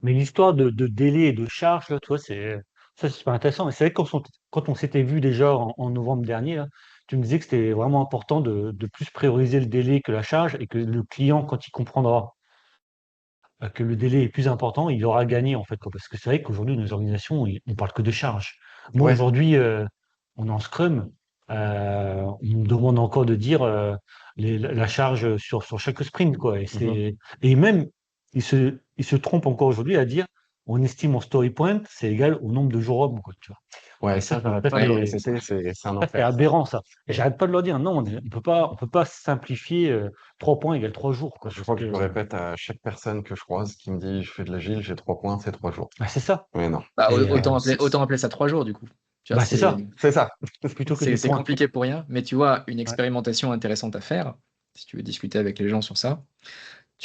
Mais l'histoire de délai et de charge, là, tu vois, ça, c'est super intéressant. Et c'est vrai que quand on s'était vu déjà en novembre dernier, là, tu me disais que c'était vraiment important de plus prioriser le délai que la charge et que le client, quand il comprendra que le délai est plus important, il aura gagné, en fait, quoi. Parce que c'est vrai qu'aujourd'hui, nos organisations, on parle que de charge. Moi, Ouais. aujourd'hui, on est en Scrum. On me demande encore de dire la charge sur chaque sprint, quoi. Mhm. Et même, il se trompe encore aujourd'hui à dire on estime en story point, c'est égal au nombre de jours hommes, quoi, tu vois. Ouais, Et ça, j'arrête pas de le c'est répéter, c'est un ça, c'est enfer. aberrant, ça. Et j'arrête pas de leur dire, non, on peut pas simplifier 3 points égale 3 jours, quoi. Je Parce crois que je le que, répète à chaque personne que je croise qui me dit je fais de l'agile, j'ai 3 points, c'est 3 jours. c'est ça. Mais non. Bah, Et, autant appeler ça 3 jours, du coup. Tu vois, c'est ça, C'est ça. plutôt que des c'est points. compliqué pour rien, mais tu vois, une Ouais. expérimentation intéressante à faire, si tu veux discuter avec les gens sur ça,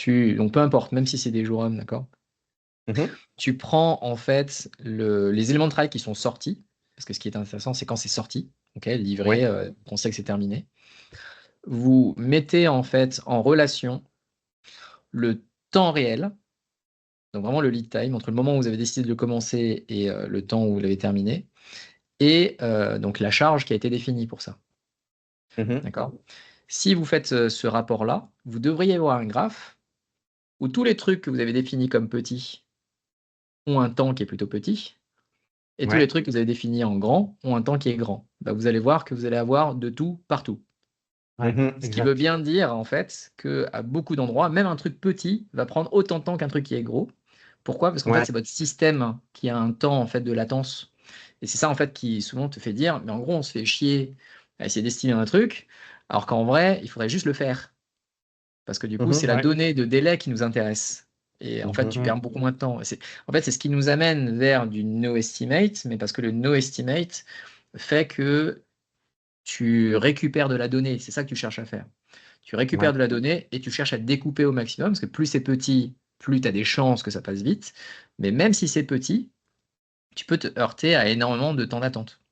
donc peu importe, même si c'est des jours hommes, d'accord? Mhm. Tu prends en fait les éléments de travail qui sont sortis, parce que ce qui est intéressant, c'est quand c'est sorti, ok, livré, Ouais. qu'on sait que c'est terminé. Vous mettez en fait en relation le temps réel, donc vraiment le lead time, entre le moment où vous avez décidé de le commencer et le temps où vous l'avez terminé, et donc la charge qui a été définie pour ça, Mhm. d'accord? Si vous faites ce rapport-là, vous devriez avoir un graphe où tous les trucs que vous avez définis comme petits ont un temps qui est plutôt petit, et tous les Ouais. trucs que vous avez définis en grand ont un temps qui est grand. Bah, vous allez voir que vous allez avoir de tout partout. Ouais, Mhm. Ce qui veut exact. bien dire en fait qu'à beaucoup d'endroits, même un truc petit va prendre autant de temps qu'un truc qui est gros. Pourquoi? Parce qu'en fait, Ouais. c'est votre système qui a un temps en fait de latence. Et c'est ça en fait qui souvent te fait dire, mais en gros, on se fait chier à essayer d'estimer un truc, alors qu'en vrai, il faudrait juste le faire. Parce que du coup, c'est Mhm. la Ouais. donnée de délai qui nous intéresse. Et en fait, Mhm. tu Mm. perds beaucoup moins de temps. En fait, c'est ce qui nous amène vers du no estimate, mais parce que le no estimate fait que tu récupères de la donnée. C'est ça que tu cherches à faire. Tu récupères Ouais. de la donnée et tu cherches à découper au maximum, parce que plus c'est petit, plus tu as des chances que ça passe vite. Mais même si c'est petit, tu peux te heurter à énormément de temps d'attente.